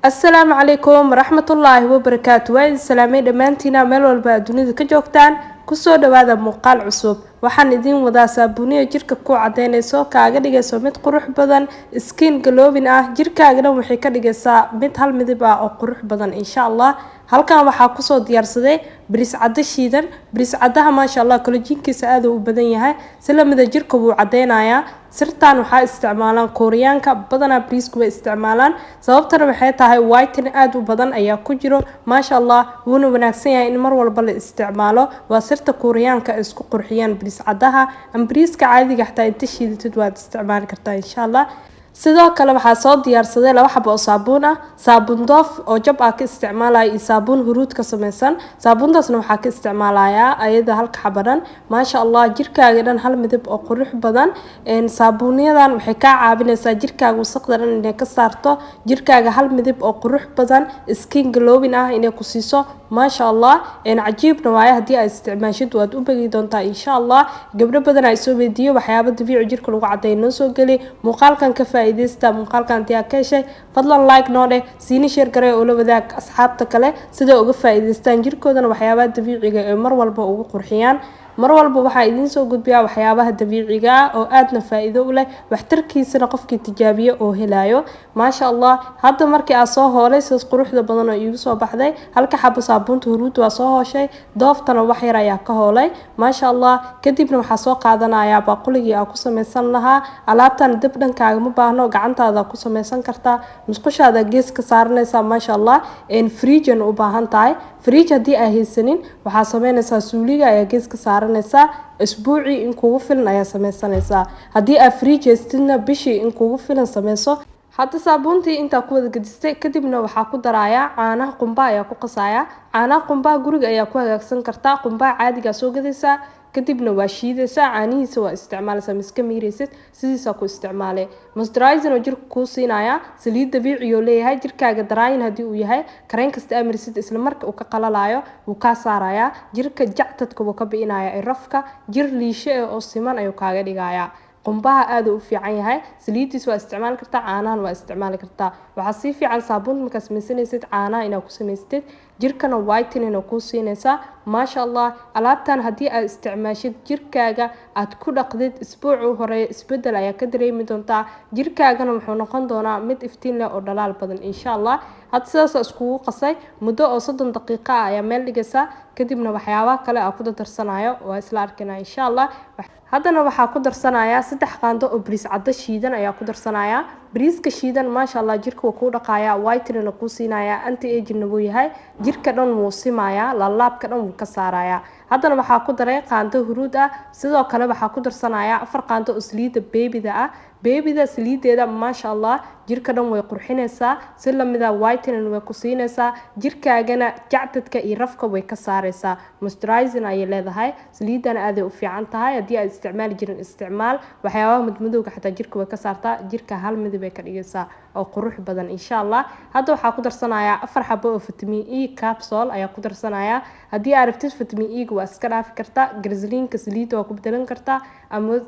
السلام عليكم ورحمة الله وبركاته وين سلامي دمانتنا ميل walba dunida ka joogtaan kusoo dhawaada muuqaal cusub waxaan idin wadaa saabuuniyo jirka ku cadeynayso kaaga dhigayso mid qurux badan skin glowing ah jirkaagana waxay ka dhigaysaa mid hal midab ah oo qurux badan insha Allah halkan waxaa kusoo diyaarsaday bariis cad shiidan bariis cadaha ma sha Allah collagenkiisa aad u badan yahay sida mid jirka uu cadeynayaa sirtaan waxaa isticmaalaan Kooriyaanka badanaa bariisku way isticmaalaan sababtana waxay tahay whitening aad u badan ayaa ku jiro ma sha Allah wuuna wanaagsan yahay in mar walba la isticmaalo waa sirta Kooriyaanka isku qurxiyaan bariis cadaha ama bariiska caadiga xataa inta shiidatid waad isticmaali kartaa insha Allah sidoo kale waxaa soo diyaarsaday laba xabo oo saabuun ah saabuun doof oo jab ah ka isticmaalaya iyo saabuun huruud ka samaysan saabuuntaasna waxaa ka isticmaalayaa ayada halka xabadan ma sha Allah jirkaaga dhan hal midab oo qurux badan saabuuniyadan waxay ka caawinaysaa jirkaaga wasaqda dhan inay ka saarto jirkaaga hal midab oo qurux badan skin glowing ah inay ku siiso ma sha Allah cajiibna waaye hadii ay isticmaashid waad u bagi doontaa insha Allah gabdho badan ay soo weydiiyo waxyaabo dabiici jirka lagu cadeeyo soo gali muuqaalkan ka faa'iideysta muuqaalkan diyaa ka heshay fadlan like noo dheh siini share garee oo la wadaag asxaabta kale sida uga faa'iideystaan jirkoodana waxyaabaha dabiiciga ee mar walba ugu qurxiyaan mar walba waxa idin soo gudbiyaa waxyaabaha dabiiciga ah oo aadna faa'iido u leh waxtarkiisana qofkii tijaabiyo oo helayo ma sha Allah hadda markii aad soo hoolayso quruxda badan oo igu soo baxday halka xabo saabuunta huruud waa soo hooshay dooftana wax yar ayaa ka hoolay ma sha Allah kadibna waxa soo qaadanayaa baaquligii aad ku samaysan lahaa alaabtan dib dhankaaga ma baahno gacantaada ku samaysan kartaa musqushaada gees ka saaranaysa ma sha Allah fridge u baahan tahay fridge hadii ay haysanin waxa sameynaysaa suuliga ayaa gees ka saaranaysaa isbuuci in kugu filan ayaa samaysanaysaa hadii aad fridge haysatidna bishii in kugu filan samayso hadda saabuuntii inta ku wada gadistay kadibna waxa ku daraaya caanaha qumba ayaa ku qasaya caanaha qumba guriga ayaa ku hagaagsan kartaa qumba caadiga soo gadaysa kadibna waa shiidaysaa caanihiisa waa isticmaalaysaa miska miiraysid sidiisa ku isticmaale moisturizer oo jirka ku siinaya saliid dabiici oo leeyahay jirkaaga daraayin hadii uu yahay kareen kasta amrisid isla marka uu ka qalalayo uu ka saaraya jirka jactadka uu ka biinaya rafka jir liishe oo siman ayuu kaaga dhigaya qumbaha aad u fiican yahay saliidis waa isticmaal kartaa caanahan waa isticmaal kartaa waxa si fiican saabuun marka samaysanaysid caanaha inaad ku samaystid jirkana whitening ku siinaysa ma sha Allah alaabtan hadii aad isticmaashid jirkaaga aad ku dhaqdid isbuucu hore isbedel ayaa ka dareemi doontaa jirkaagana wuxuu noqon doonaa mid iftiin leh oo dhalaal badan insha Allah had sidaas isku qasay muddo oo 30 daqiiqo ayaa meel dhigaysa kadibna waxyaabaha kale aad ku darsanayo waa isla arkinaa insha Allah haddana waxaa ku darsanaya 3 qaando oo bariis cad shiidan ayaa ku darsanaya bariiska shiidan ma sha Allah jirka ku dhaqaya whitening ku siinaya anti aging wuu yahay jirka dhan wuu simaya laabka dhan wuu ka saaraya haddana waxaa ku daray qaando huruud ah sidoo kale waxaa ku darsanaya 4 qaando oo saliida babyda saliideeda ma sha Allah jirka dhan way qurxinaysaa si lamida whitening way ku siinaysaa jirkaagana jactadka iyo rafka way ka saaraysaa moisturizer ay leedahay saliidana aad u fiican tahay hadii aad isticmaali jirin isticmaal waxyaabaha madmadowga xataa jirka way ka saartaa jirka hal midab ay ka dhigaysaa oo qurux badan insha Allah hadda waxaa ku darsanaya 4 xabo oo vitamin E capsule ayaa ku darsanaya hadii aad rabtid vitamin E waa iska dhaafi kartaa glycerin-ka saliida waa ku bedelan kartaa ama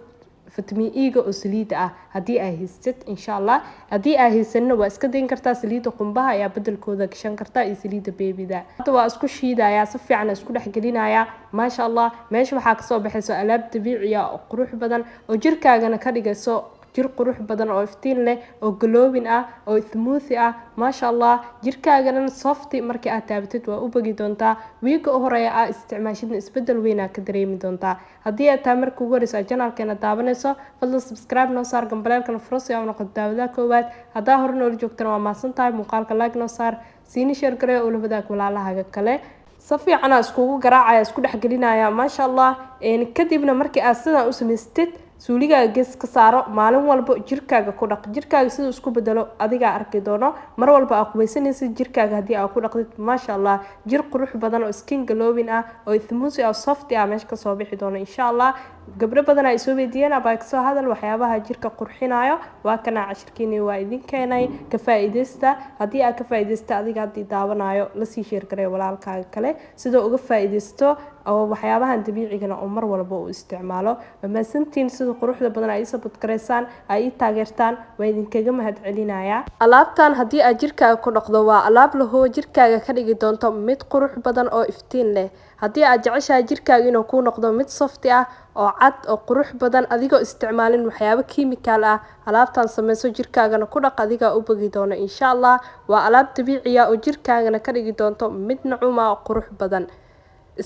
vitamin E oo saliid ah hadii ay haysatid insha Allah hadii ay haysanna waa iska deyn kartaa saliida qumbaha ayaa bedelkooda gashan kartaa iyo saliida babyda hadda waa isku shiidaya si fiican isku dhaxgelinaya ma sha Allah meesha waxa ka soo baxayso alaab dabiici ah oo qurux badan oo jirkaagana ka dhigayso jir qurux badan oo iftiin leh oo glowing ah oo smooth ah ma sha Allah jirkaagana soft markii aad taabatid waa u bagi doontaa wiiga horeeya aad isticmaashid isbedel weyn ka dareemi doontaa hadii aad markii ugu horeyso channelkeena daawanayso fadlan subscribe noo saar gambaleelkana furo si aad u noqoto daawada koowaad hadaa hore noo joogtana waa maasantahay muuqaalka like noo saar siini share garee oo la wadaag walaalaha kale safiicana iskugu garaacaya isku dhaxgelinaya ma sha Allah kadibna markii aad sidan u samaystid suuliga gees ka saaro maalin walba jirkaaga ku dhaq jirkaaga sidoo isku bedelo adiga arki doono mar walba aad qubaysanaysid jirkaaga hadii aad ku dhaqdid ma sha Allah jir qurux badan oo skin glowing ah oo smooth ah soft ah meesha ka soo bixi doono insha Allah gabdho badan ay soo weydiiyeen abaa kasoo hadal waxyaabaha jirka qurxinayo waa kana cashirkiini waa idin keenay ka faa'iideysta haddii aad ka faa'iideysta adiga haddii daawanayo lasii sheer garay walaalkaaga kale sidoo uga faa'iideysto oo waxyaabahan dabiicigana oo mar walba uu isticmaalo maasantiin sida quruxda badan ay sabad gareysaan ay taageertaan waa idinkaga mahadcelinayaa alaabtan haddii aad jirkaaga ku dhaqdo waa alaab lahoo jirkaaga ka dhigi doonto mid qurux badan oo iftiin leh haddii aad jeceshahay jirkaaga inuu kuu noqdo mid softi ah oo cad oo qurux badan adigoo isticmaalin waxyaabo kiimikaal ah alaabtan sameyso jirkaagana ku dhaq adiga u bagi doono insha Allah waa alaab dabiici ah oo jirkaagana ka dhigi doonto mid nacuum ah oo qurux badan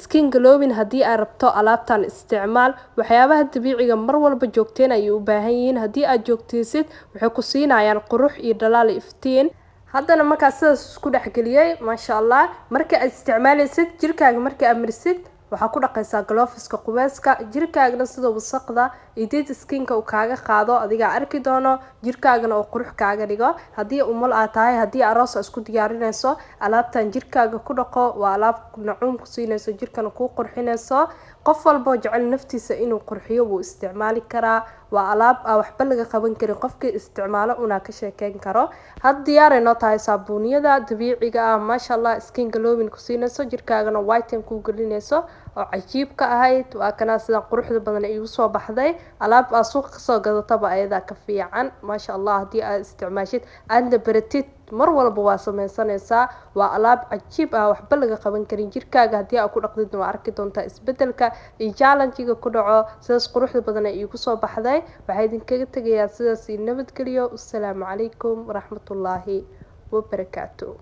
skin glowing haddii aad rabto alaabtan isticmaal waxyaabaha dabiiciga mar walba joogteen ay u baahan yihiin haddii aad joogteysid waxay ku siinayaan qurux iyo dhalaal iftiin haddana markaad sidaas isku dhexgeliyay maasha Allah marka aad isticmaalaysid jirkaaga marka aad marisid waxaa ku dhaqaysaa gloveska qubayska jirkaagana sida wasaqda iyo dead skinka uu kaaga qaado adiga arki doono jirkaagana oo qurux kaaga dhigo haddii umal aad tahay haddii aroos isku diyaarinayso alaabtan jirkaaga ku dhaqo waa alaab nacuum ku siinayso jirkana ku qurxinayso qof walba jecel naftiisa inuu qurxiyo wuu isticmaali karaa waa alaab waxba laga qaban karin qofkii isticmaalo una ka sheekeyn karo had diyaar ay noo tahay saabuuniyada dabiiciga ah maasha Allah skin glowing ku siinayso jirkaagana whiten ku gelinayso oo cajiib ka ahayd waa kana sida quruxda badan ay u soo baxday alaab suuq ka soo gadataba ayada ka fiican maasha Allah haddii aad isticmaashid aad baratid mar walba waa sameysanaysaa waa alaab cajiib ah waxba laga qaban karin jirkaaga haddii aad ku dhaqdid waa arki doontaa isbedelka iyo challenge-ga ku dhaco sidaas quruxda badan ay igu soo baxday waxaa idinkaga tegayaa sidaas nabadgelyo assalaamu calaykum waraxmatullaahi wabarakaatuh